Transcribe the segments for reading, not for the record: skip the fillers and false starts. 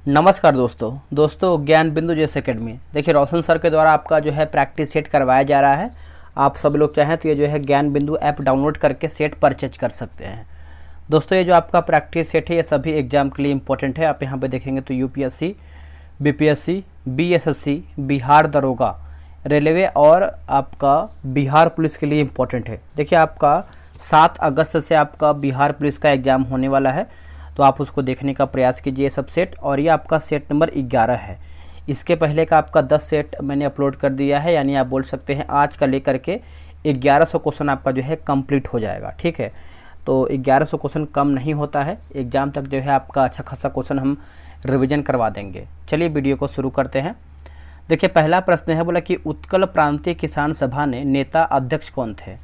नमस्कार दोस्तों ज्ञान बिंदु जैसे अकेडमी। देखिए रोशन सर के द्वारा आपका जो है प्रैक्टिस सेट करवाया जा रहा है। आप सब लोग चाहें तो ये जो है ज्ञान बिंदु ऐप डाउनलोड करके सेट परचेज कर सकते हैं। दोस्तों ये जो आपका प्रैक्टिस सेट है ये सभी एग्जाम के लिए इंपॉर्टेंट है। आप यहाँ पे देखेंगे तो यूपीएससी, बीपीएससी, बीएसएससी, बिहार दरोगा, रेलवे और आपका बिहार पुलिस के लिए इम्पोर्टेंट है। देखिए आपका 7 अगस्त से आपका बिहार पुलिस का एग्ज़ाम होने वाला है, तो आप उसको देखने का प्रयास कीजिए सब सेट। और ये आपका सेट नंबर 11 है। इसके पहले का आपका 10 सेट मैंने अपलोड कर दिया है, यानी आप बोल सकते हैं आज का लेकर के 1100 क्वेश्चन आपका जो है कंप्लीट हो जाएगा। ठीक है, तो 1100 क्वेश्चन कम नहीं होता है। एग्ज़ाम तक जो है आपका अच्छा खासा क्वेश्चन हम रिवीजन करवा देंगे। चलिए वीडियो को शुरू करते हैं। देखिए पहला प्रश्न है, बोला कि उत्कल प्रांतीय किसान सभा ने नेता अध्यक्ष कौन थे?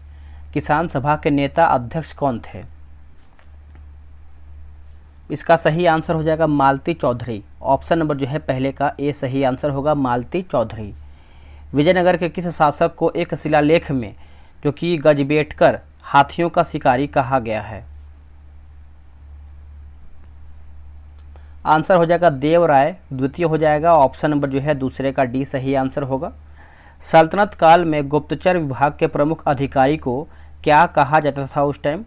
किसान सभा के नेता अध्यक्ष कौन थे? इसका सही आंसर हो जाएगा मालती चौधरी। ऑप्शन नंबर जो है पहले का ए सही आंसर होगा, मालती चौधरी। विजयनगर के किस शासक को एक शिलालेख में जो कि गजबेटकर हाथियों का शिकारी कहा गया है? आंसर हो जाएगा देवराय द्वितीय हो जाएगा। ऑप्शन नंबर जो है दूसरे का डी सही आंसर होगा। सल्तनत काल में गुप्तचर विभाग के प्रमुख अधिकारी को क्या कहा जाता था उस टाइम?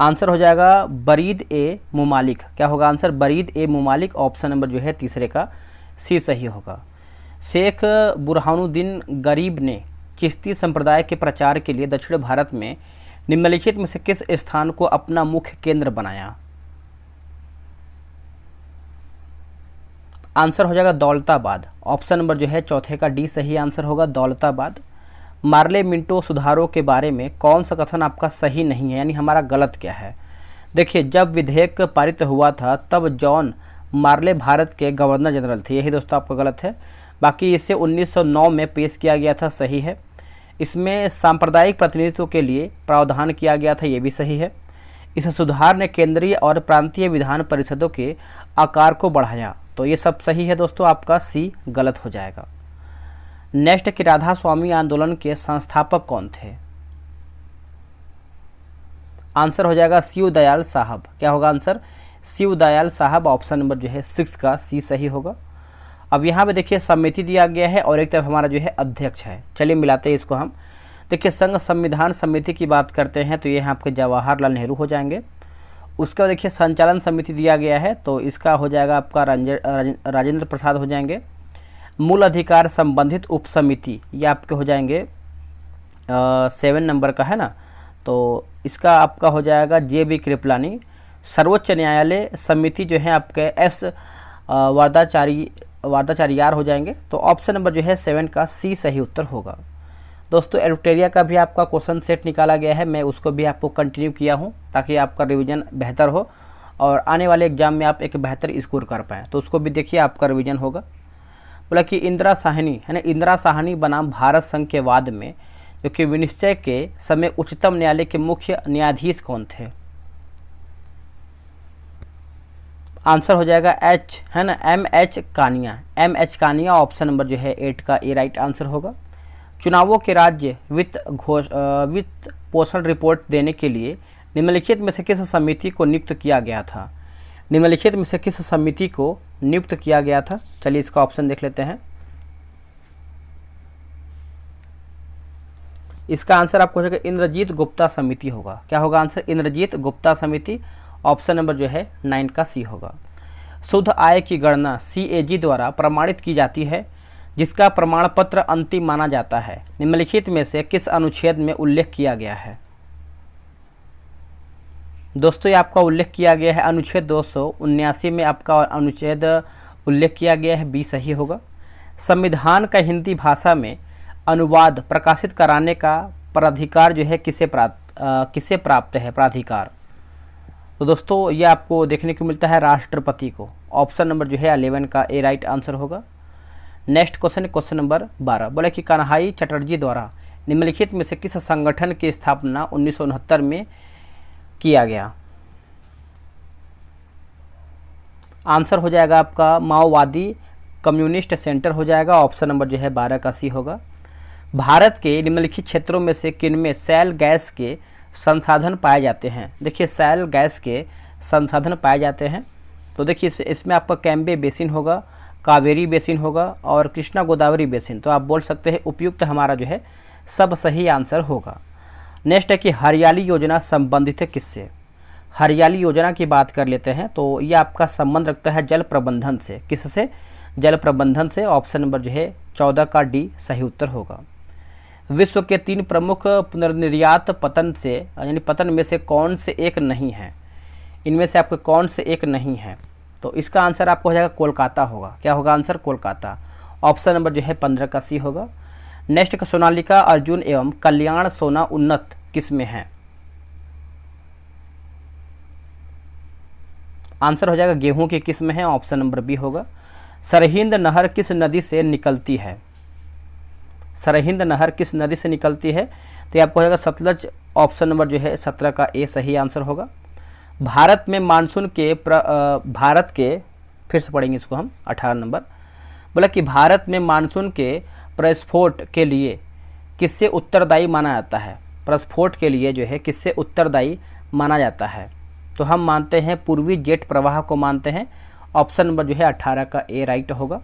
आंसर हो जाएगा बरीद ए मुमालिक। क्या होगा आंसर? बरीद ए मुमालिक। ऑप्शन नंबर जो है तीसरे का सी सही होगा। शेख बुरहानुद्दीन गरीब ने चिश्ती संप्रदाय के प्रचार के लिए दक्षिण भारत में निम्नलिखित में से किस स्थान को अपना मुख्य केंद्र बनाया? आंसर हो जाएगा दौलताबाद। ऑप्शन नंबर जो है चौथे का डी सही आंसर होगा, दौलताबाद। मार्ले मिंटो सुधारों के बारे में कौन सा कथन आपका सही नहीं है, यानी हमारा गलत क्या है? देखिए जब विधेयक पारित हुआ था तब जॉन मार्ले भारत के गवर्नर जनरल थे, यही दोस्तों आपका गलत है। बाकी इसे 1909 में पेश किया गया था, सही है। इसमें सांप्रदायिक प्रतिनिधित्व के लिए प्रावधान किया गया था, ये भी सही है। इस सुधार ने केंद्रीय और प्रांतीय विधान परिषदों के आकार को बढ़ाया, तो ये सब सही है दोस्तों, आपका सी गलत हो जाएगा। नेक्स्ट कि राधा स्वामी आंदोलन के संस्थापक कौन थे? आंसर हो जाएगा शिवदयाल साहब। क्या होगा आंसर? शिवदयाल साहब। ऑप्शन नंबर जो है 6 का सी सही होगा। अब यहाँ पे देखिए समिति दिया गया है और एक तरफ हमारा जो है अध्यक्ष है। चलिए मिलाते हैं इसको हम। देखिए संघ संविधान समिति की बात करते हैं तो ये आपके जवाहरलाल नेहरू हो जाएंगे। उसके बाद देखिए संचालन समिति दिया गया है तो इसका हो जाएगा आपका राजेंद्र प्रसाद हो जाएंगे। मूल अधिकार संबंधित उप समिति ये आपके हो जाएंगे 7 नंबर का है ना, तो इसका आपका हो जाएगा JB कृपलानी। सर्वोच्च न्यायालय समिति जो है आपके एस वार्दाचार्यार हो जाएंगे, तो ऑप्शन नंबर जो है 7 का सी सही उत्तर होगा। दोस्तों एल्यूटेरिया का भी आपका क्वेश्चन सेट निकाला गया है, मैं उसको भी आपको कंटिन्यू किया हूँ ताकि आपका रिवीजन बेहतर हो और आने वाले एग्जाम में आप एक बेहतर स्कोर कर पाएँ, तो उसको भी देखिए आपका रिवीजन होगा। बोला कि इंदिरा साहनी है ना, इंदिरा साहनी बनाम भारत संघ के वाद में जो कि विनिश्चय के समय उच्चतम न्यायालय के मुख्य न्यायाधीश कौन थे? आंसर हो जाएगा एच है ना, MH Kania. MH Kania. Option number जो है 8 का ए राइट आंसर होगा। चुनावों के राज्य वित्त पोषण रिपोर्ट देने के लिए निम्नलिखित में से किस समिति को नियुक्त किया गया था? निम्नलिखित में से किस समिति को नियुक्त किया गया था? चलिए इसका ऑप्शन देख लेते हैं। इसका आंसर आपको हो जाएगा इंद्रजीत गुप्ता समिति होगा। क्या होगा आंसर? इंद्रजीत गुप्ता समिति। ऑप्शन नंबर जो है 9 का सी होगा। शुद्ध आय की गणना CAG द्वारा प्रमाणित की जाती है जिसका प्रमाण पत्र अंतिम माना जाता है, निम्नलिखित में से किस अनुच्छेद में उल्लेख किया गया है? दोस्तों ये आपका उल्लेख किया गया है अनुच्छेद 279 में आपका अनुच्छेद उल्लेख किया गया है, बी सही होगा। संविधान का हिंदी भाषा में अनुवाद प्रकाशित कराने का प्राधिकार जो है किसे प्राप्त है? प्राधिकार तो दोस्तों ये आपको देखने को मिलता है राष्ट्रपति को। ऑप्शन नंबर जो है 11 का ए राइट आंसर होगा। Next question number 12। बोला कि कन्हई चटर्जी द्वारा निम्नलिखित में से किस संगठन की स्थापना 1969 में किया गया? आंसर हो जाएगा आपका माओवादी कम्युनिस्ट सेंटर हो जाएगा। ऑप्शन नंबर जो है 12 का सी होगा। भारत के निम्नलिखित क्षेत्रों में से किनमें शैल गैस के संसाधन पाए जाते हैं। देखिए शैल गैस के संसाधन पाए जाते हैं। तो देखिए इसमें आपका कैम्बे बेसिन होगा, कावेरी बेसिन होगा और कृष्णा गोदावरी बेसिन। तो आप बोल सकते हैं उपयुक्त हमारा जो है सब सही आंसर होगा। नेक्स्ट है कि हरियाली योजना संबंधित है किससे। हरियाली योजना की बात कर लेते हैं तो ये आपका संबंध रखता है जल प्रबंधन से। किससे? जल प्रबंधन से। ऑप्शन नंबर जो है 14 का डी सही उत्तर होगा। विश्व के 3 प्रमुख पुनर्निर्यात पतन से यानी पतन में से कौन से एक नहीं है? इनमें से आपके कौन से एक नहीं है? तो इसका आंसर आपको हो जाएगा कोलकाता होगा। क्या होगा आंसर? कोलकाता। ऑप्शन नंबर जो है 15 का सी होगा। नेक्स्ट का सोनालिका, अर्जुन एवं कल्याण सोना उन्नत किस में है? आंसर हो जाएगा गेहूं की किस्म है। ऑप्शन नंबर बी होगा। सरहिंद नहर किस नदी से निकलती है? सरहिंद नहर किस नदी से निकलती है? तो ये आपको हो जाएगा सतलज। ऑप्शन नंबर जो है 17 का ए सही आंसर होगा। भारत में मानसून के भारत के फिर से पढ़ेंगे इसको हम 18 नंबर। बोला कि भारत में मानसून के प्रस्फोट के लिए किससे उत्तरदायी माना जाता है? प्रस्फोट के लिए जो है किससे उत्तरदायी माना जाता है? तो हम मानते हैं पूर्वी जेट प्रवाह को मानते हैं। ऑप्शन नंबर जो है 18 का ए राइट होगा।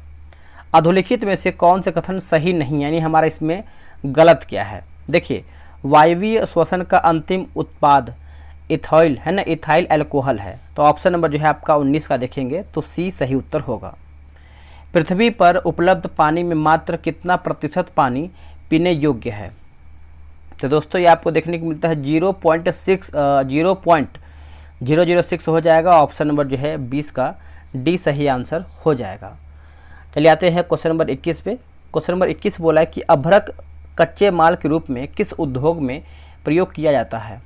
अधोलिखित में से कौन से कथन सही नहीं, यानी हमारा इसमें गलत क्या है? देखिए वायवीय श्वसन का अंतिम उत्पाद इथाइल है ना, इथाइल अल्कोहल है। तो ऑप्शन नंबर जो है आपका 19 का देखेंगे तो सी सही उत्तर होगा। पृथ्वी पर उपलब्ध पानी में मात्र कितना प्रतिशत पानी पीने योग्य है? तो दोस्तों ये आपको देखने को मिलता है 0.006 हो जाएगा। ऑप्शन नंबर जो है 20 का डी सही आंसर हो जाएगा। चलिए आते हैं क्वेश्चन नंबर 21 पे। क्वेश्चन नंबर 21 बोला है कि अभ्रक कच्चे माल के रूप में किस उद्योग में प्रयोग किया जाता है?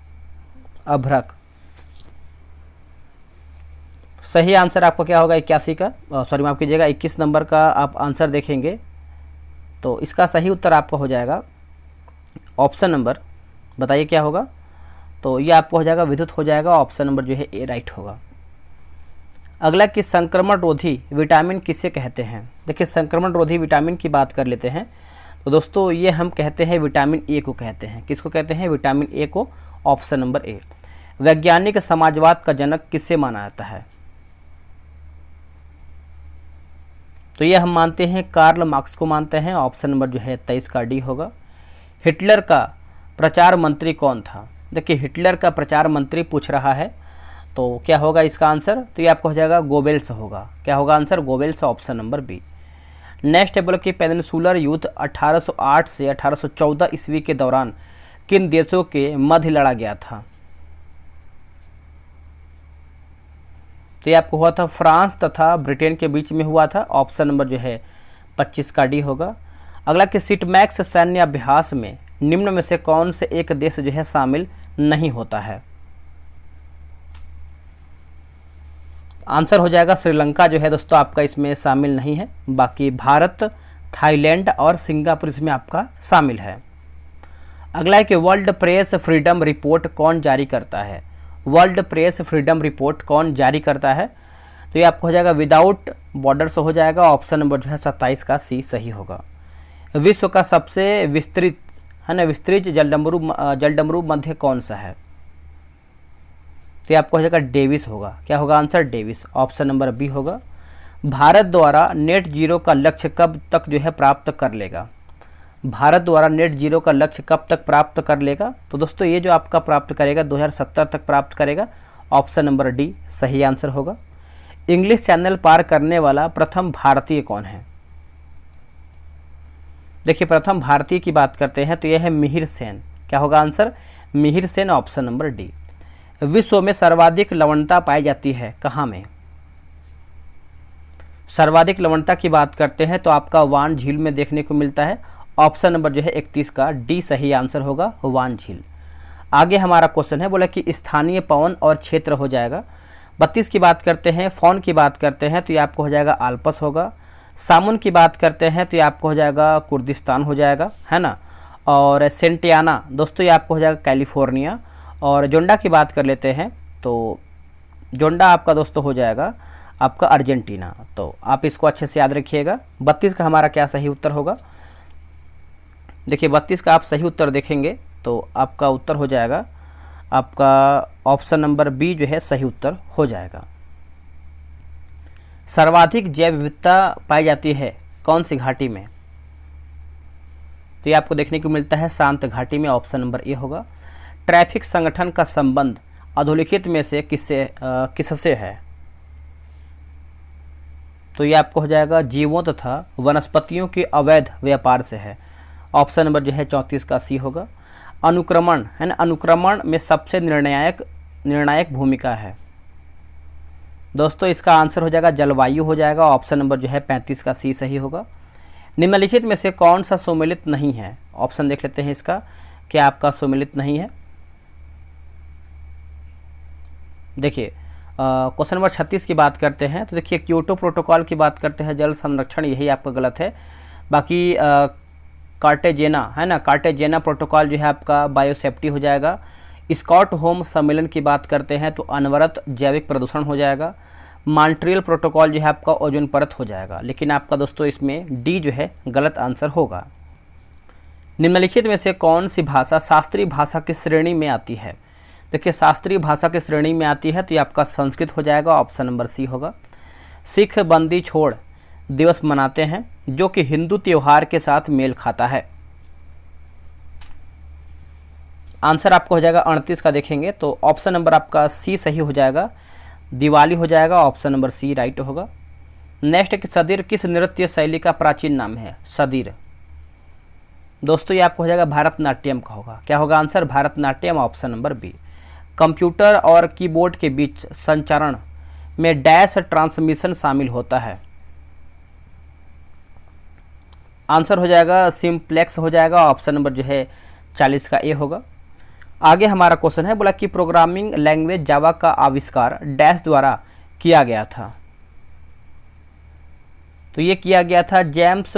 अभ्रक सही आंसर आपका क्या होगा? 81 का सॉरी माफ कीजिएगा 21 नंबर का आप आंसर देखेंगे तो इसका सही उत्तर आपका हो जाएगा ऑप्शन नंबर, बताइए क्या होगा? तो ये आपको हो जाएगा विद्युत हो जाएगा। ऑप्शन नंबर जो है ए राइट होगा। अगला कि संक्रमण रोधी विटामिन किसे कहते हैं? देखिए संक्रमण रोधी विटामिन की बात कर लेते हैं तो दोस्तों ये हम कहते हैं विटामिन ए को कहते हैं। किसको कहते हैं? विटामिन ए को। ऑप्शन नंबर ए। वैज्ञानिक समाजवाद का जनक किससे माना जाता है? तो ये हम मानते हैं कार्ल मार्क्स को मानते हैं। ऑप्शन नंबर जो है 23 का डी होगा। हिटलर का प्रचार मंत्री कौन था? देखिए हिटलर का प्रचार मंत्री पूछ रहा है तो क्या होगा इसका आंसर? तो ये आपको हो जाएगा गोबेल्स होगा। क्या होगा answer? Goebbels. Option number B. Next है बोलो कि पेनिनसुलर युद्ध 1808 से 1814 ईस्वी के दौरान किन देशों के मध्य लड़ा गया था? तो ये आपको हुआ था फ्रांस तथा ब्रिटेन के बीच में हुआ था। ऑप्शन नंबर जो है 25 का डी होगा। अगला कि सिटमैक्स सैन्य अभ्यास में निम्न में से कौन से एक देश जो है शामिल नहीं होता है? आंसर हो जाएगा श्रीलंका जो है दोस्तों आपका इसमें शामिल नहीं है। बाकी भारत, थाईलैंड और सिंगापुर इसमें आपका शामिल है। अगला है कि वर्ल्ड प्रेस फ्रीडम रिपोर्ट कौन जारी करता है? वर्ल्ड प्रेस फ्रीडम रिपोर्ट कौन जारी करता है? तो ये आपको हो जाएगा विदाउट बॉर्डर्स हो जाएगा। ऑप्शन नंबर जो है 27 का सी सही होगा। विश्व का सबसे विस्तृत है ना विस्तृत जलडमरू मध्य कौन सा है? तो ये आपको हो जाएगा डेविस होगा। क्या होगा answer? Davis. Option number B होगा। भारत द्वारा नेट जीरो का लक्ष्य कब तक जो है प्राप्त कर लेगा? भारत द्वारा नेट जीरो का लक्ष्य कब तक प्राप्त कर लेगा? तो दोस्तों ये जो आपका प्राप्त करेगा 2070 तक प्राप्त करेगा। ऑप्शन नंबर डी सही आंसर होगा। इंग्लिश चैनल पार करने वाला प्रथम भारतीय कौन है? देखिए प्रथम भारतीय की बात करते हैं तो यह है मिहिर सेन। क्या होगा answer? Mihir Sen. Option number D. विश्व में सर्वाधिक लवणता पाई जाती है कहाँ में? सर्वाधिक लवणता की बात करते हैं तो आपका वान झील में देखने को मिलता है। ऑप्शन नंबर जो है 31 का डी सही आंसर होगा, वान झील। आगे हमारा क्वेश्चन है बोला कि स्थानीय पवन और क्षेत्र हो जाएगा। 32 की बात करते हैं, फॉन की बात करते हैं तो ये आपको हो जाएगा आल्पस होगा। सामुन की बात करते हैं तो ये आपको हो जाएगा कुर्दिस्तान हो जाएगा, है ना। और सेंटियाना दोस्तों ये आपको हो जाएगा कैलिफोर्निया। और जोंडा की बात कर लेते हैं तो जोंडा आपका दोस्तों हो जाएगा आपका अर्जेंटीना। तो आप इसको अच्छे से याद रखिएगा। 32 का हमारा क्या सही उत्तर होगा? देखिए 32 का आप सही उत्तर देखेंगे तो आपका उत्तर हो जाएगा आपका ऑप्शन नंबर बी जो है सही उत्तर हो जाएगा। सर्वाधिक जैव विविधता पाई जाती है कौन सी घाटी में? तो ये आपको देखने को मिलता है शांत घाटी में, ऑप्शन नंबर ए होगा। ट्रैफिक संगठन का संबंध अधोलिखित में से किससे है? तो ये आपको हो जाएगा जीवों तथा वनस्पतियों के अवैध व्यापार से है, ऑप्शन नंबर जो है 34 का सी होगा। अनुक्रमण है ना, अनुक्रमण में सबसे निर्णायक भूमिका है। दोस्तों इसका आंसर हो जाएगा जलवायु हो जाएगा, ऑप्शन नंबर जो है 35 का सी सही होगा। निम्नलिखित में से कौन सा सुमेलित नहीं है? ऑप्शन देख लेते हैं इसका, क्या आपका सुमेलित नहीं है। देखिए क्वेश्चन नंबर 36 की बात करते हैं तो देखिए क्योटो प्रोटोकॉल की बात करते हैं, जल संरक्षण, यही आपका गलत है। बाकी कार्टेजेना है ना, कार्टेजेना प्रोटोकॉल जो है आपका बायोसेफ्टी हो जाएगा। स्टॉकहोम सम्मेलन की बात करते हैं तो अनवरत जैविक प्रदूषण हो जाएगा। मॉन्ट्रियल प्रोटोकॉल जो है आपका ओजोन परत हो जाएगा, लेकिन आपका दोस्तों इसमें डी जो है गलत आंसर होगा। निम्नलिखित में से कौन सी भाषा शास्त्रीय भाषा की श्रेणी में आती है? देखिए शास्त्रीय भाषा की श्रेणी में आती है तो ये आपका संस्कृत हो जाएगा, ऑप्शन नंबर सी होगा। सिख बंदी छोड़ दिवस मनाते हैं जो कि हिंदू त्योहार के साथ मेल खाता है। आंसर आपको हो जाएगा 38 का, देखेंगे तो ऑप्शन नंबर आपका सी सही हो जाएगा, दिवाली हो जाएगा, ऑप्शन नंबर सी राइट होगा। नेक्स्ट कि सदीर किस नृत्य शैली का प्राचीन नाम है? सदीर दोस्तों ये आपको हो जाएगा भारतनाट्यम का होगा, क्या होगा answer? Bharatanatyam, option number B. Computer और कीबोर्ड के बीच संचारण में डैश ट्रांसमिशन शामिल होता है। आंसर हो जाएगा सिंप्लेक्स हो जाएगा, ऑप्शन नंबर जो है 40 का ए होगा। आगे हमारा क्वेश्चन है, बोला कि प्रोग्रामिंग लैंग्वेज जावा का आविष्कार डैश द्वारा किया गया था। तो ये किया गया था जेम्स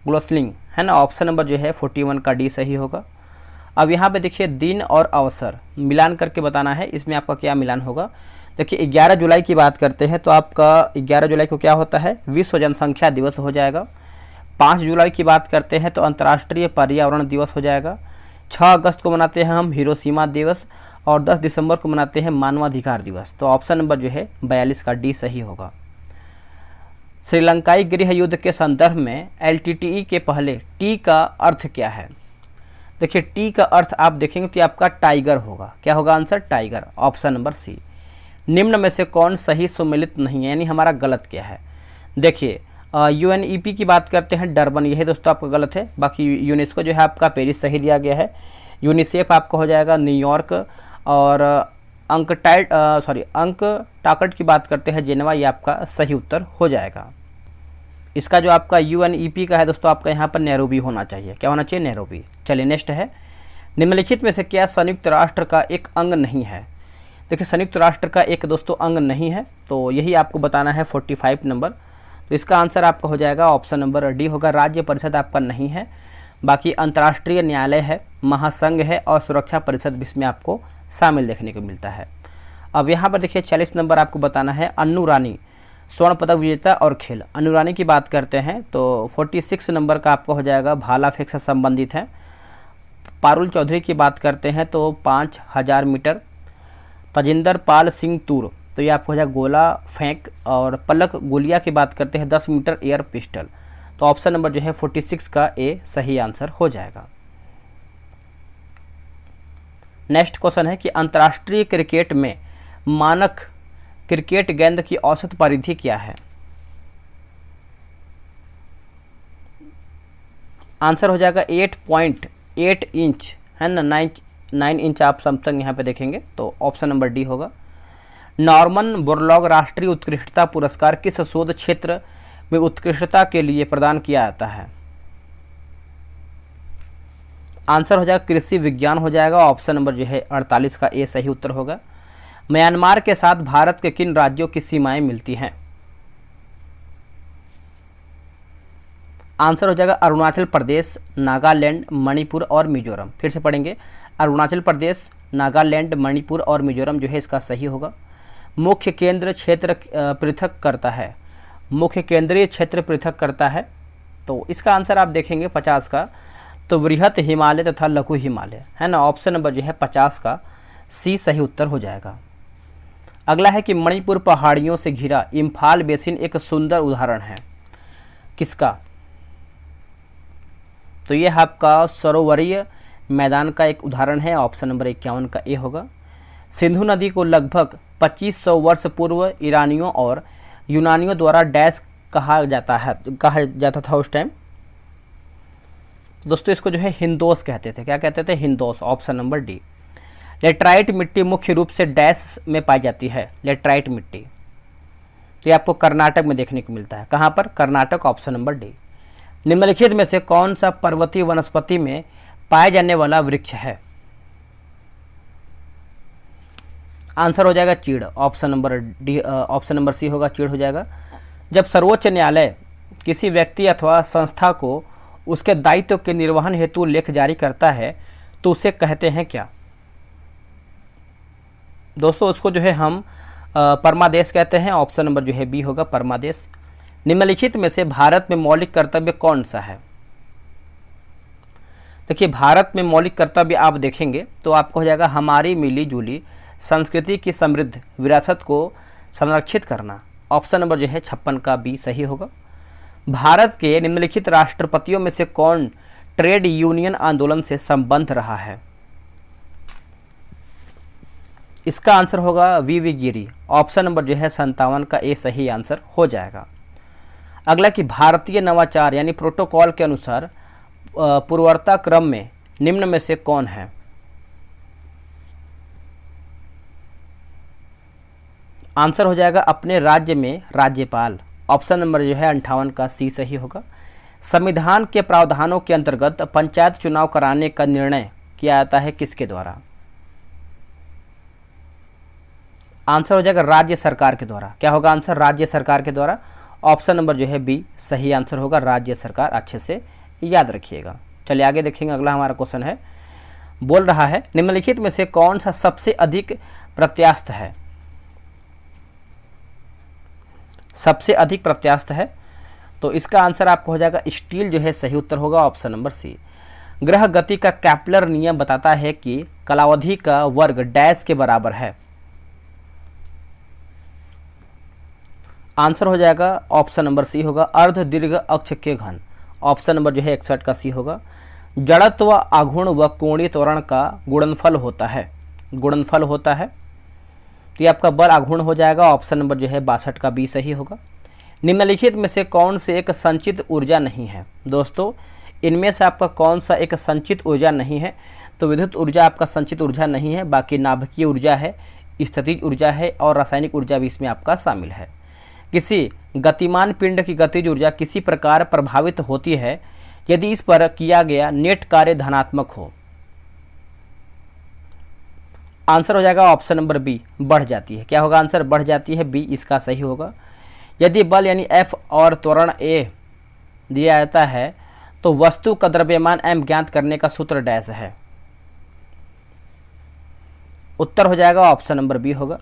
ग्लोसलिंग है ना, ऑप्शन नंबर जो है 41 का डी सही होगा। अब यहाँ पे देखिए दिन और अवसर मिलान करके बताना है, इसमें आपका क्या मिलान होगा। देखिए 11 जुलाई की बात करते हैं तो आपका 11 जुलाई को क्या होता है? विश्व जनसंख्या दिवस हो जाएगा। 5 जुलाई की बात करते हैं तो अंतर्राष्ट्रीय पर्यावरण दिवस हो जाएगा। 6 अगस्त को मनाते हैं हम हिरोशिमा दिवस, और 10 दिसंबर को मनाते हैं मानवाधिकार दिवस। तो ऑप्शन नंबर जो है 42 का डी सही होगा। श्रीलंकाई गृह युद्ध के संदर्भ में LTTE के पहले टी का अर्थ क्या है? देखिए टी का अर्थ आप देखेंगे तो आपका टाइगर होगा, क्या होगा answer? Tiger, option number C. निम्न में से कौन सही सुमेलित नहीं है, यानी हमारा गलत क्या है? देखिए UNEP की बात करते हैं डरबन, यही दोस्तों आपका गलत है। बाकी यूनेस्को जो है आपका पेरिस सही दिया गया है। यूनिसेफ आपका हो जाएगा न्यूयॉर्क, और अंक टाकट की बात करते हैं जेनेवा, ये आपका सही उत्तर हो जाएगा। इसका जो आपका UNEP का है दोस्तों आपका यहाँ पर नैरोबी होना चाहिए, क्या होना चाहिए? नैरोबी। चलिए नेक्स्ट है, निम्नलिखित में से क्या संयुक्त राष्ट्र का एक अंग नहीं है? देखिए संयुक्त राष्ट्र का एक दोस्तों अंग नहीं है, तो यही आपको बताना है 45 नंबर। तो इसका आंसर आपका हो जाएगा ऑप्शन नंबर डी होगा, राज्य परिषद आपका नहीं है। बाकी अंतर्राष्ट्रीय न्यायालय है, महासंघ है, और सुरक्षा परिषद भी इसमें आपको शामिल देखने को मिलता है। अब यहाँ पर देखिए 40 नंबर आपको बताना है, अन्नू रानी स्वर्ण पदक विजेता और खेल। अन्नू रानी की बात करते हैं तो 46 नंबर का आपको हो जाएगा, भाला फेंक से संबंधित है। पारुल चौधरी की बात करते हैं तो 5000 मीटर। तजिंदर पाल सिंह तूर, तो ये आपको हो जाएगा गोला फेंक। और पलक गुलिया की बात करते हैं 10 मीटर एयर पिस्टल। तो ऑप्शन नंबर जो है 46 का ए सही आंसर हो जाएगा। नेक्स्ट क्वेश्चन है कि अंतर्राष्ट्रीय क्रिकेट में मानक क्रिकेट गेंद की औसत परिधि क्या है? आंसर हो जाएगा 8.8 इंच है ना, 9 इंच आप समथिंग यहाँ पे देखेंगे, तो ऑप्शन नंबर डी होगा। नॉर्मन बोरलॉग राष्ट्रीय उत्कृष्टता पुरस्कार किस शोध क्षेत्र में उत्कृष्टता के लिए प्रदान किया जाता है? आंसर हो जाएगा कृषि विज्ञान हो जाएगा, ऑप्शन नंबर जो है 48 का ए सही उत्तर होगा। म्यांमार के साथ भारत के किन राज्यों की सीमाएं मिलती हैं? आंसर हो जाएगा अरुणाचल प्रदेश, नागालैंड, मणिपुर और मिजोरम। फिर से पढ़ेंगे, अरुणाचल प्रदेश, नागालैंड, मणिपुर और मिजोरम जो है इसका सही होगा। मुख्य केंद्र क्षेत्र पृथक करता है, मुख्य केंद्रीय क्षेत्र पृथक करता है, तो इसका आंसर आप देखेंगे 50 का, तो वृहत हिमालय तथा लघु हिमालय, है ना। ऑप्शन नंबर जो है 50 का सी सही उत्तर हो जाएगा। अगला है कि मणिपुर पहाड़ियों से घिरा इम्फाल बेसिन एक सुंदर उदाहरण है किसका? तो ये आपका सरोवरीय मैदान का एक उदाहरण है। ऑप्शन नंबर 51 का ए होगा। सिंधु नदी को लगभग 2500 वर्ष पूर्व ईरानियों और यूनानियों द्वारा डैश कहा जाता था उस टाइम। दोस्तों इसको जो है हिंदोस कहते थे। क्या कहते थे? हिंदोस। Option number D. लेटराइट मिट्टी मुख्य रूप से डैश में पाई जाती है। लेटराइट मिट्टी ये आपको कर्नाटक में देखने को मिलता है। कहाँ पर? कर्नाटक। Option number D. निम्नलिखित में से कौन सा पर्वतीय वनस्पति में पाया जाने वाला वृक्ष है? आंसर हो जाएगा चीड़। Option number D. Option number C होगा, चीड़ हो जाएगा। जब सर्वोच्च न्यायालय किसी व्यक्ति अथवा संस्था को उसके दायित्व के निर्वहन हेतु लेख जारी करता है तो उसे कहते हैं क्या? दोस्तों उसको जो है हम परमादेश कहते हैं। ऑप्शन नंबर जो है बी होगा, परमादेश। निम्नलिखित में से भारत में मौलिक कर्तव्य कौन सा है? देखिए भारत में मौलिक कर्तव्य आप देखेंगे तो आपको हो जाएगा हमारी मिली जुली संस्कृति की समृद्ध विरासत को संरक्षित करना। ऑप्शन नंबर जो है 56 का बी सही होगा। भारत के निम्नलिखित राष्ट्रपतियों में से कौन ट्रेड यूनियन आंदोलन से संबद्ध रहा है? इसका आंसर होगा वी गिरी। ऑप्शन नंबर जो है 57 का ए सही आंसर हो जाएगा। अगला कि भारतीय नवाचार यानी प्रोटोकॉल के अनुसार पूर्वता क्रम में निम्न में से कौन है? आंसर हो जाएगा अपने राज्य में राज्यपाल। ऑप्शन नंबर जो है 58 का सी सही होगा। संविधान के प्रावधानों के अंतर्गत पंचायत चुनाव कराने का निर्णय किया जाता है किसके द्वारा? आंसर हो जाएगा राज्य सरकार के द्वारा। क्या होगा आंसर? राज्य सरकार के द्वारा। ऑप्शन नंबर जो है बी सही आंसर होगा, राज्य सरकार। अच्छे से याद रखिएगा। चलिए आगे देखेंगे। अगला हमारा क्वेश्चन है, बोल रहा है निम्नलिखित में से कौन सा सबसे अधिक प्रत्यास्थ है? सबसे अधिक प्रत्यास्थ है तो इसका आंसर आपको हो जाएगा स्टील जो है सही उत्तर होगा। Option number C. ग्रह गति का कैपलर नियम बताता है कि कालावधि का वर्ग डैश के बराबर है। आंसर हो जाएगा ऑप्शन नंबर सी होगा, अर्ध दीर्घ अक्ष के घन। ऑप्शन नंबर जो है 61 का सी होगा। जड़त्व आघूर्ण व कोणीय त्वरण का गुणनफल होता है। गुणनफल होता है तो ये आपका बल आघूर्ण हो जाएगा। ऑप्शन नंबर जो है 62 का बी सही होगा। निम्नलिखित में से कौन से एक संचित ऊर्जा नहीं है? दोस्तों इनमें से आपका कौन सा एक संचित ऊर्जा नहीं है? तो विद्युत ऊर्जा आपका संचित ऊर्जा नहीं है, बाकी नाभिकीय ऊर्जा है, स्थितिज ऊर्जा है और रासायनिक ऊर्जा भी इसमें आपका शामिल है। किसी गतिमान पिंड की गतिज ऊर्जा किसी प्रकार प्रभावित होती है यदि इस पर किया गया नेट कार्य धनात्मक हो। आंसर हो जाएगा ऑप्शन नंबर बी, बढ़ जाती है। क्या होगा आंसर? बढ़ जाती है, बी इसका सही होगा। यदि बल यानी एफ और त्वरण ए दिया जाता है तो वस्तु का द्रव्यमान एम ज्ञात करने का सूत्र डैश है। उत्तर हो जाएगा ऑप्शन नंबर बी होगा।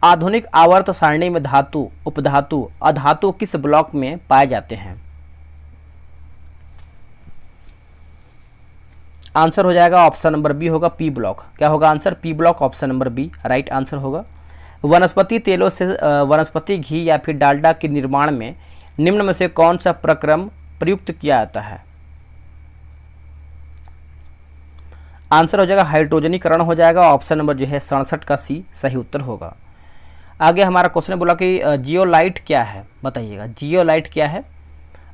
आधुनिक आवर्त सारणी में धातु, उपधातु, अधातु किस ब्लॉक में पाए जाते हैं? आंसर हो जाएगा ऑप्शन नंबर बी होगा, पी ब्लॉक। क्या होगा answer? P block. Option number B right answer होगा। वनस्पति तेलों से वनस्पति घी या फिर डालडा के निर्माण में निम्न में से कौन सा प्रक्रम प्रयुक्त किया जाता है? आंसर हो जाएगा हाइड्रोजनीकरण हो जाएगा। ऑप्शन नंबर जो है 67 का सी सही उत्तर होगा। आगे हमारा क्वेश्चन बोला कि जियोलाइट क्या है? बताइएगा जियोलाइट क्या है।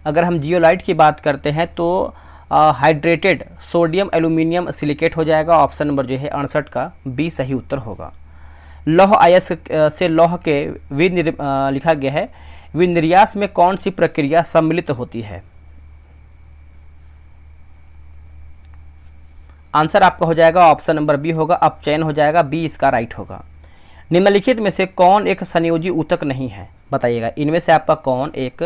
अगर हम जियोलाइट की बात करते हैं तो हाइड्रेटेड सोडियम एल्यूमिनियम सिलिकेट हो जाएगा। ऑप्शन नंबर जो है 68 का बी सही उत्तर होगा। लौह अयस्क से लौह के लिखा गया है विनिर्यास में कौन सी प्रक्रिया सम्मिलित होती है? आंसर आपका हो जाएगा ऑप्शन नंबर बी होगा, अपचयन हो जाएगा, बी इसका राइट होगा। निम्नलिखित में से कौन एक संयोजी ऊतक नहीं है? बताइएगा इनमें से आपका कौन एक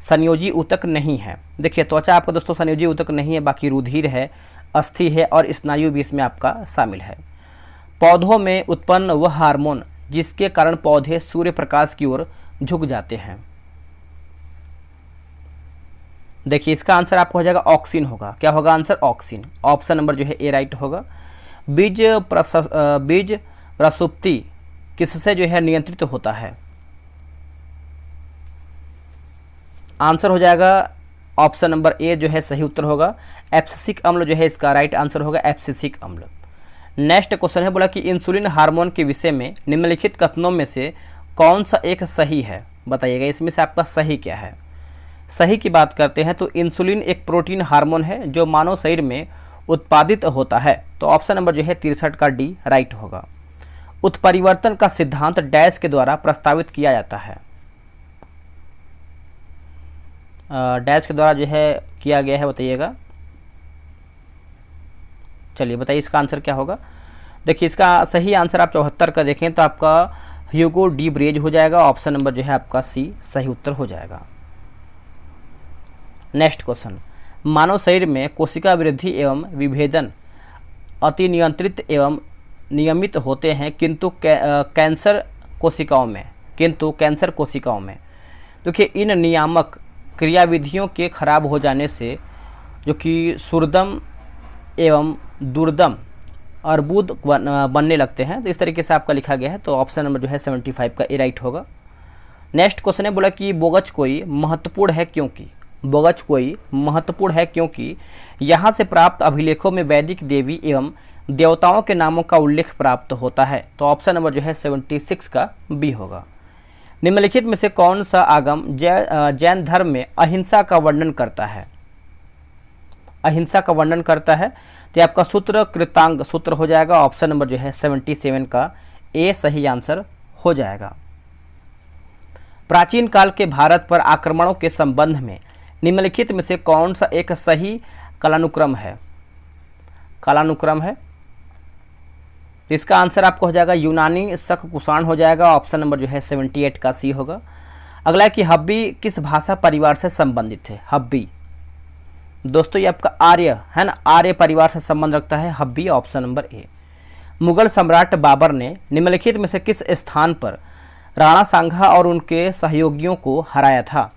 संयोजी ऊतक नहीं है? देखिए त्वचा आपका दोस्तों संयोजी ऊतक नहीं है, बाकी रुधिर है, अस्थि है और स्नायु भी इसमें आपका शामिल है। पौधों में उत्पन्न वह हार्मोन जिसके कारण पौधे सूर्य प्रकाश की ओर झुक जाते हैं। देखिए इसका आंसर आपका हो जाएगा ऑक्सिन होगा। क्या होगा आंसर? ऑक्सिन। ऑप्शन नंबर जो है ए राइट होगा। बीज प्रसुप्ति किससे जो है नियंत्रित होता है? आंसर हो जाएगा ऑप्शन नंबर ए जो है सही उत्तर होगा। एब्सिसिक अम्ल जो है इसका राइट आंसर होगा, एब्सिसिक अम्ल। नेक्स्ट क्वेश्चन है, बोला कि इंसुलिन हार्मोन के विषय में निम्नलिखित कथनों में से कौन सा एक सही है? बताइएगा इसमें से आपका सही क्या है। सही की बात करते हैं तो इंसुलिन एक प्रोटीन हार्मोन है जो मानव शरीर में उत्पादित होता है। तो ऑप्शन नंबर जो है 63 का डी राइट होगा। उत्परिवर्तन का सिद्धांत डैश के द्वारा प्रस्तावित किया जाता है। डैश के द्वारा जो है किया गया है, बताइएगा। चलिए बताइए इसका आंसर क्या होगा। देखिए इसका सही आंसर आप 74 का देखें तो आपका ह्यूगो डी ब्रेज हो जाएगा। ऑप्शन नंबर जो है आपका सी सही उत्तर हो जाएगा। नेक्स्ट क्वेश्चन, मानव शरीर में कोशिका वृद्धि एवं विभेदन अति नियंत्रित एवं नियमित होते हैं किंतु कैंसर कोशिकाओं में देखिए इन नियामक क्रियाविधियों के खराब हो जाने से जो कि सुरदम एवं दुर्दम अर्बुद बनने लगते हैं। तो इस तरीके से आपका लिखा गया है। तो ऑप्शन नंबर जो है 75 का ए राइट होगा। नेक्स्ट क्वेश्चन है, बोला कि बोगच कोई महत्वपूर्ण है क्योंकि यहाँ से प्राप्त अभिलेखों में वैदिक देवी एवं देवताओं के नामों का उल्लेख प्राप्त होता है। तो ऑप्शन नंबर जो है 76 का बी होगा। निम्नलिखित में से कौन सा आगम जैन धर्म में अहिंसा का वर्णन करता है? तो आपका सूत्र कृतांग सूत्र हो जाएगा। ऑप्शन नंबर जो है 77 का ए सही आंसर हो जाएगा। प्राचीन काल के भारत पर आक्रमणों के संबंध में निम्नलिखित में से कौन सा एक सही कालानुक्रम है? तो इसका आंसर आपको हो जाएगा यूनानी शक कुषाण हो जाएगा। ऑप्शन नंबर जो है 78 का सी होगा। अगला है कि हब्बी किस भाषा परिवार से संबंधित है? हब्बी दोस्तों ये आपका आर्य है ना, आर्य परिवार से संबंध रखता है हब्बी। Option number A. मुगल सम्राट बाबर ने निम्नलिखित में से किस स्थान पर राणा सांघा और उनके सहयोगियों को हराया था?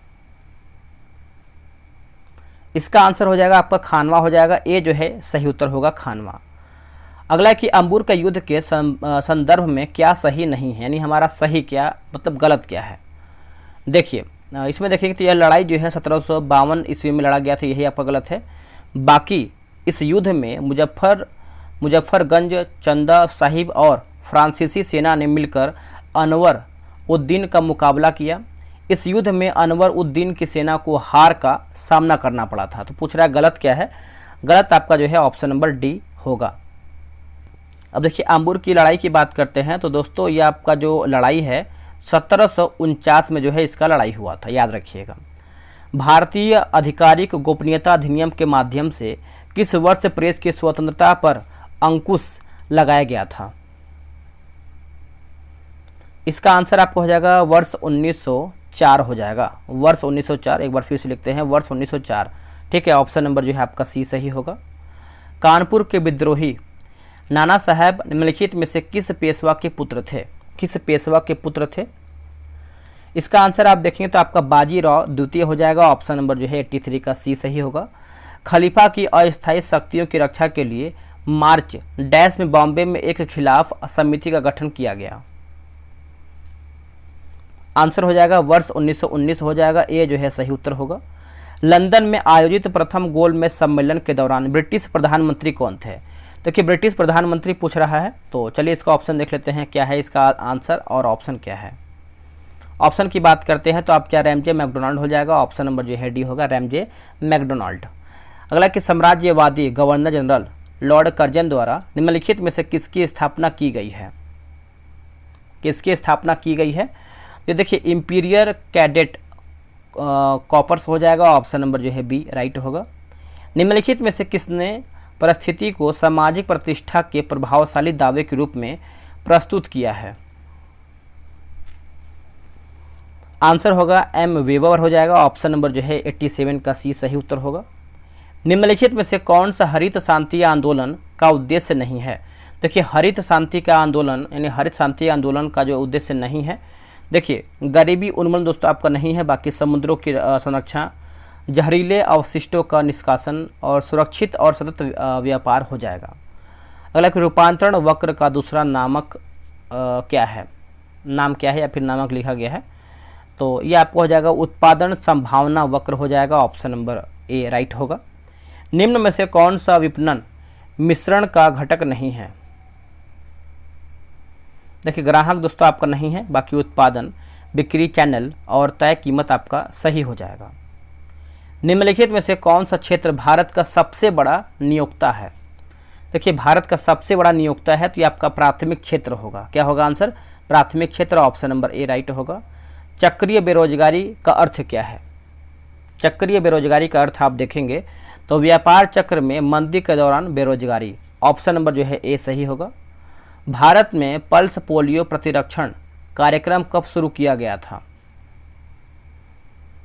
इसका आंसर हो जाएगा आपका खानवा हो जाएगा। ए जो है सही उत्तर होगा, खानवा। अगला है कि अंबुर का युद्ध के संदर्भ में क्या सही नहीं है, यानी हमारा सही क्या मतलब गलत क्या है। देखिए इसमें देखेंगे तो यह लड़ाई जो है 1752 ईस्वी में लड़ा गया था, यही आपका गलत है। बाकी इस युद्ध में मुजफ्फरगंज, चंदा साहिब और फ्रांसीसी सेना ने मिलकर अनवर उद्दीन का मुकाबला किया। इस युद्ध में अनवर उद्दीन की सेना को हार का सामना करना पड़ा था। तो पूछ रहा है गलत क्या है? गलत आपका जो है ऑप्शन नंबर डी होगा। अब देखिए अंबुर की लड़ाई की बात करते हैं तो दोस्तों ये आपका जो लड़ाई है 1749 में जो है इसका लड़ाई हुआ था, याद रखिएगा। भारतीय आधिकारिक गोपनीयता अधिनियम के माध्यम से किस वर्ष प्रेस की स्वतंत्रता पर अंकुश लगाया गया था? इसका आंसर आपको हो जाएगा वर्ष 1904 हो जाएगा। वर्ष 1904, एक बार फिर से लिखते हैं वर्ष 1904। ठीक है, ऑप्शन नंबर जो है आपका सी सही होगा। कानपुर के विद्रोही नाना साहब निम्नलिखित में से किस पेशवा के पुत्र थे? इसका आंसर आप देखेंगे तो आपका बाजीराव द्वितीय हो जाएगा। ऑप्शन नंबर जो है 83 का सी सही होगा। खलीफा की अस्थायी शक्तियों की रक्षा के लिए मार्च डैश में बॉम्बे में एक खिलाफ समिति का गठन किया गया। आंसर हो जाएगा वर्ष 1919 हो जाएगा। ए जो है सही उत्तर होगा। लंदन में आयोजित प्रथम गोलमेज सम्मेलन के दौरान ब्रिटिश प्रधानमंत्री कौन थे? देखिए ब्रिटिश प्रधानमंत्री पूछ रहा है, तो चलिए इसका ऑप्शन देख लेते हैं क्या है इसका आंसर और ऑप्शन क्या है। ऑप्शन की बात करते हैं तो आप क्या रैमजे मैकडोनाल्ड हो जाएगा। ऑप्शन नंबर जो है डी होगा, रैमजे मैकडोनाल्ड। अगला कि साम्राज्यवादी गवर्नर जनरल लॉर्ड कर्जन द्वारा निम्नलिखित में से किसकी स्थापना की गई है? ये देखिए इंपीरियर कैडेट कॉपर्स हो जाएगा। ऑप्शन नंबर जो है बी राइट होगा। निम्नलिखित में से किसने परिस्थिति को सामाजिक प्रतिष्ठा के प्रभावशाली दावे के रूप में प्रस्तुत किया है? आंसर होगा एम वेबर हो जाएगा। ऑप्शन नंबर जो है 87 का सी सही उत्तर होगा। निम्नलिखित में से कौन सा हरित शांति आंदोलन का उद्देश्य नहीं है? देखिए हरित शांति का आंदोलन यानी हरित शांति आंदोलन का जो उद्देश्य नहीं है, देखिए गरीबी उन्मूलन दोस्तों आपका नहीं है। बाकी समुद्रों की संरक्षण, जहरीले अवशिष्टों का निष्कासन और सुरक्षित और सतत व्यापार हो जाएगा। अगला कि रूपांतरण वक्र का दूसरा नामक क्या है, नाम क्या है या फिर नामक लिखा गया है, तो ये आपको हो जाएगा उत्पादन संभावना वक्र हो जाएगा, ऑप्शन नंबर ए राइट होगा। निम्न में से कौन सा विपणन मिश्रण का घटक नहीं है? देखिए ग्राहक दोस्तों आपका नहीं है, बाकी उत्पादन, बिक्री चैनल और तय कीमत आपका सही हो जाएगा। निम्नलिखित में से कौन सा क्षेत्र भारत का सबसे बड़ा नियोक्ता है? देखिए भारत का सबसे बड़ा नियोक्ता है तो ये आपका प्राथमिक क्षेत्र होगा। क्या होगा आंसर? प्राथमिक क्षेत्र, ऑप्शन नंबर ए राइट होगा। चक्रीय बेरोजगारी का अर्थ क्या है? चक्रीय बेरोजगारी का अर्थ आप देखेंगे तो व्यापार चक्र में मंदी के दौरान बेरोजगारी, ऑप्शन नंबर जो है ए सही होगा। भारत में पल्स पोलियो प्रतिरक्षण कार्यक्रम कब शुरू किया गया था?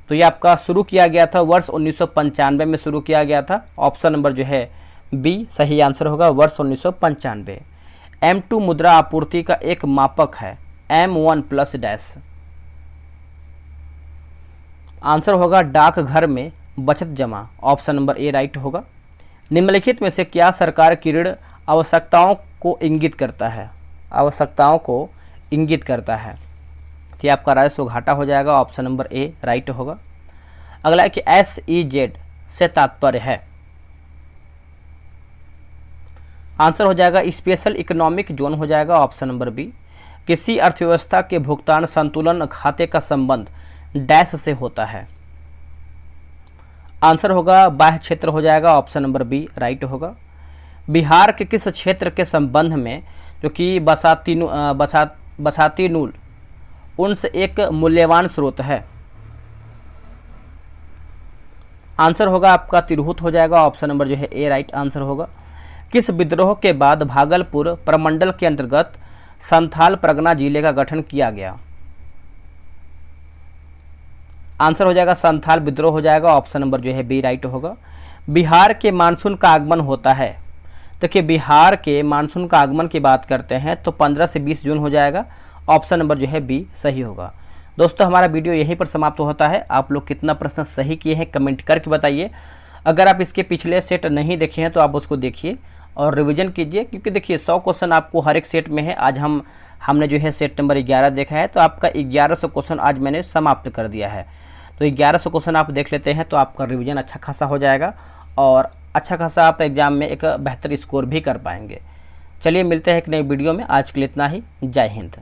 तो ये आपका शुरू किया गया था वर्ष 1995 में शुरू किया गया था, ऑप्शन नंबर जो है बी सही आंसर होगा, वर्ष 1995। M2 मुद्रा आपूर्ति का एक मापक है, M1 प्लस डैश, आंसर होगा डाकघर में बचत जमा, ऑप्शन नंबर ए राइट होगा। निम्नलिखित में से क्या सरकार की ऋण आवश्यकताओं को इंगित करता है? आवश्यकताओं को इंगित करता है, तो आपका राजस्व घाटा हो जाएगा, ऑप्शन नंबर ए राइट होगा। अगला है कि SEZ से तात्पर्य है, आंसर हो जाएगा स्पेशल इकोनॉमिक जोन हो जाएगा, ऑप्शन नंबर बी। किसी अर्थव्यवस्था के भुगतान संतुलन खाते का संबंध डैश से होता है, आंसर होगा बाह्य क्षेत्र हो जाएगा, ऑप्शन नंबर बी राइट होगा। बिहार के किस क्षेत्र के संबंध में जो कि बसाती नूल उनसे एक मूल्यवान स्रोत है? आंसर होगा आपका तिरहुत हो जाएगा, ऑप्शन नंबर जो है ए राइट आंसर होगा। किस विद्रोह के बाद भागलपुर प्रमंडल के अंतर्गत संथाल परगना जिले का गठन किया गया? आंसर हो जाएगा संथाल विद्रोह हो जाएगा, ऑप्शन नंबर जो है बी राइट होगा। बिहार के मानसून का आगमन होता है, देखिए बिहार के मानसून का आगमन की बात करते हैं तो 15 से 20 जून हो जाएगा, ऑप्शन नंबर जो है बी सही होगा। दोस्तों हमारा वीडियो यहीं पर समाप्त होता है। आप लोग कितना प्रश्न सही किए हैं कमेंट करके बताइए। अगर आप इसके पिछले सेट नहीं देखे हैं तो आप उसको देखिए और रिवीजन कीजिए, क्योंकि देखिए 100 क्वेश्चन आपको हर एक सेट में है। आज हमने जो है सेट नंबर 11 देखा है, तो आपका 1100 क्वेश्चन आज मैंने समाप्त कर दिया है। तो 1100 क्वेश्चन आप देख लेते हैं तो आपका रिवीजन अच्छा खासा हो जाएगा और अच्छा खासा आप एग्जाम में एक बेहतर स्कोर भी कर पाएंगे। चलिए मिलते हैं एक नई वीडियो में, आज के लिए इतना ही। जय हिंद।